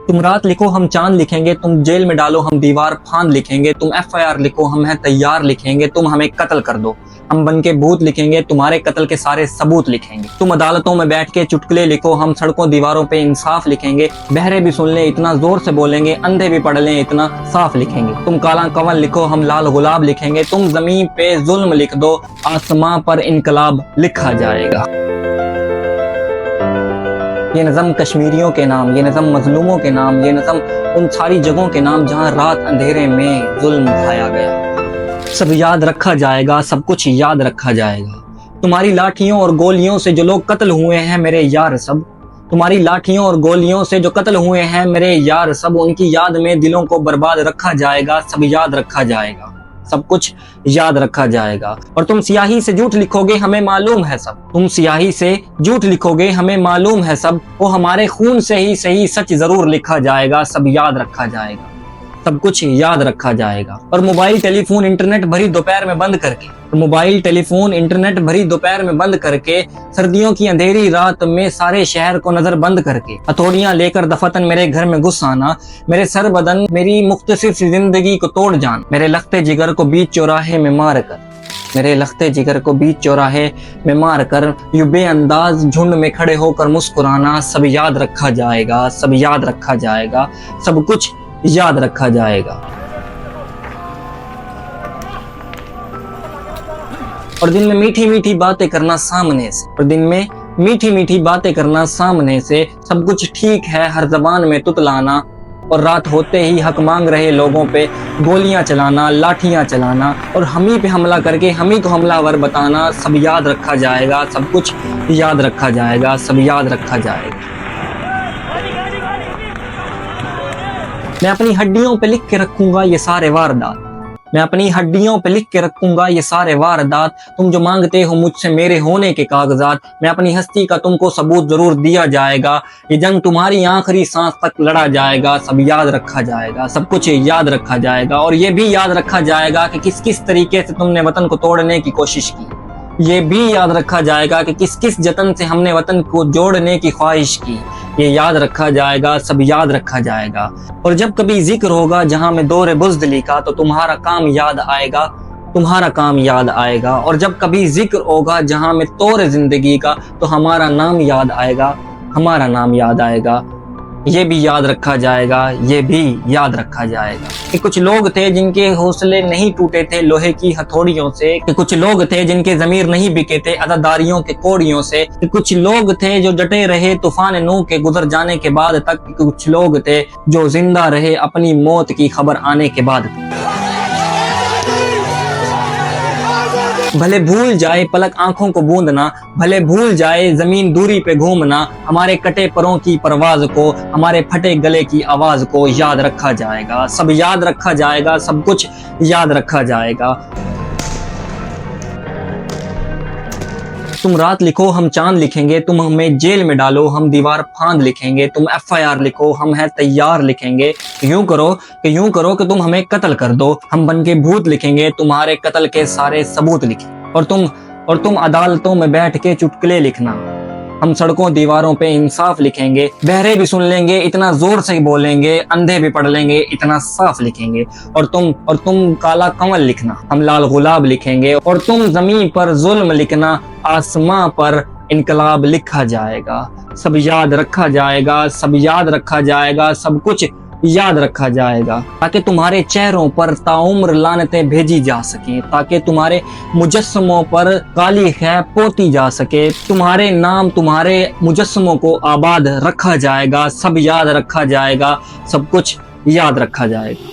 तुम रात लिखो हम चांद लिखेंगे, तुम जेल में डालो हम दीवार फांद लिखेंगे, तुम FIR लिखो हम हैं तैयार लिखेंगे, तुम हमें कत्ल कर दो हम बन के भूत लिखेंगे, तुम्हारे कत्ल के सारे सबूत लिखेंगे। तुम अदालतों में बैठ के चुटकुले लिखो, हम सड़कों दीवारों पे इंसाफ लिखेंगे, बहरे भी सुन ले इतना जोर से बोलेंगे, अंधे भी पढ़ लें इतना साफ लिखेंगे। तुम काला कंवल लिखो हम लाल गुलाब लिखेंगे, तुम जमीन पे जुल्म लिख दो आसमां पर इनकलाब लिखा जाएगा। ये नज़म कश्मीरियों के नाम, ये नज़म मजलूमों के नाम, ये नज़म उन सारी जगहों के नाम जहाँ रात अंधेरे में जुल्म ढाया गया। सब याद रखा जाएगा, सब कुछ याद रखा जाएगा। तुम्हारी लाठियों और गोलियों से जो लोग कत्ल हुए हैं मेरे यार सब, तुम्हारी लाठियों और गोलियों से जो कत्ल हुए हैं मेरे यार सब, उनकी याद में दिलों को बर्बाद रखा जाएगा। सब याद रखा जाएगा, सब कुछ याद रखा जाएगा। और तुम स्याही से झूठ लिखोगे हमें मालूम है सब, तुम स्याही से झूठ लिखोगे हमें मालूम है सब, वो हमारे खून से ही सही सच जरूर लिखा जाएगा। सब याद रखा जाएगा, सब कुछ याद रखा जाएगा। और मोबाइल टेलीफोन इंटरनेट भरी दोपहर में बंद करके, मोबाइल टेलीफोन इंटरनेट भरी दोपहर में बंद करके, सर्दियों की अंधेरी रात में सारे शहर को नजर बंद करके, हथौड़ियां लेकर दफतन मेरे घर में घुस आना, मेरे सर बदन मेरी मुख्तसर सी जिंदगी को तोड़ जान, मेरे लखते जिगर को बीच चौराहे में मार कर, मेरे लखते जिगर को बीच चौराहे में मार कर, यूं बेअंदाज झुंड में खड़े होकर मुस्कुराना। सब याद रखा जाएगा, सब याद रखा जाएगा, सब कुछ याद रखा जाएगा। और दिन में मीठी मीठी बातें करना सामने से, और दिन में मीठी मीठी बातें करना सामने से, सब कुछ ठीक है हर जबान में तुतलाना। और रात होते ही हक मांग रहे लोगों पे गोलियां चलाना, लाठियां चलाना, और हम ही पे हमला करके हम ही को हमलावर बताना। सब याद रखा जाएगा, सब कुछ याद रखा जाएगा, सब याद रखा जाएगा। मैं अपनी हड्डियों पे लिख के रखूंगा ये सारे वारदात, मैं अपनी हड्डियों पे लिख के रखूंगा ये सारे वारदात। तुम जो मांगते हो मुझसे मेरे होने के कागजात, मैं अपनी हस्ती का तुमको सबूत जरूर दिया जाएगा। ये जंग तुम्हारी आखिरी सांस तक लड़ा जाएगा। सब याद रखा जाएगा, सब कुछ याद रखा जाएगा। और ये भी याद रखा जाएगा कि किस किस तरीके से तुमने वतन को तोड़ने की कोशिश की। ये भी याद रखा जाएगा कि किस किस जतन से हमने वतन को जोड़ने की ख्वाहिश की। ये याद रखा जाएगा, सब याद रखा जाएगा। और जब कभी जिक्र होगा जहां में दौरे बुज़दिली का, तो तुम्हारा काम याद आएगा, तुम्हारा काम याद आएगा। और जब कभी जिक्र होगा जहां में तौर जिंदगी का, तो हमारा नाम याद आएगा, हमारा नाम याद आएगा। ये भी याद रखा जाएगा, ये भी याद रखा जाएगा। कि कुछ लोग थे जिनके हौसले नहीं टूटे थे लोहे की हथौड़ियों से, कि कुछ लोग थे जिनके जमीर नहीं बिके थे अज़ादारियों के कोड़ियों से, कि कुछ लोग थे जो डटे रहे तूफान नूह के गुजर जाने के बाद तक, कि कुछ लोग थे जो जिंदा रहे अपनी मौत की खबर आने के बाद। भले भूल जाए पलक आंखों को बूंदना, भले भूल जाए जमीन दूरी पे घूमना, हमारे कटे परों की परवाज को, हमारे फटे गले की आवाज को याद रखा जाएगा। सब याद रखा जाएगा, सब कुछ याद रखा जाएगा। तुम रात लिखो हम चांद लिखेंगे, तुम हमें जेल में डालो हम दीवार फांद लिखेंगे, तुम FIR लिखो हम हैं तैयार लिखेंगे, यूं करो कि तुम हमें कत्ल कर दो हम बन के भूत लिखेंगे, तुम्हारे कत्ल के सारे सबूत लिखें। और तुम अदालतों में बैठ के चुटकुले लिखना, हम सड़कों दीवारों पे इंसाफ लिखेंगे, बहरे भी सुन लेंगे इतना जोर से बोलेंगे, अंधे भी पढ़ लेंगे इतना साफ लिखेंगे। और तुम काला कंवल लिखना, हम लाल गुलाब लिखेंगे, और तुम जमीन पर जुल्म लिखना, आसमां पर इनकलाब लिखा जाएगा। सब याद रखा जाएगा, सब याद रखा जाएगा, सब कुछ याद रखा जाएगा। ताकि तुम्हारे चेहरों पर ताउम्र लानतें भेजी जा सके, ताकि तुम्हारे मुजस्समों पर काली खै पोती जा सके, तुम्हारे नाम तुम्हारे मुजस्समों को आबाद रखा जाएगा। सब याद रखा जाएगा, सब कुछ याद रखा जाएगा।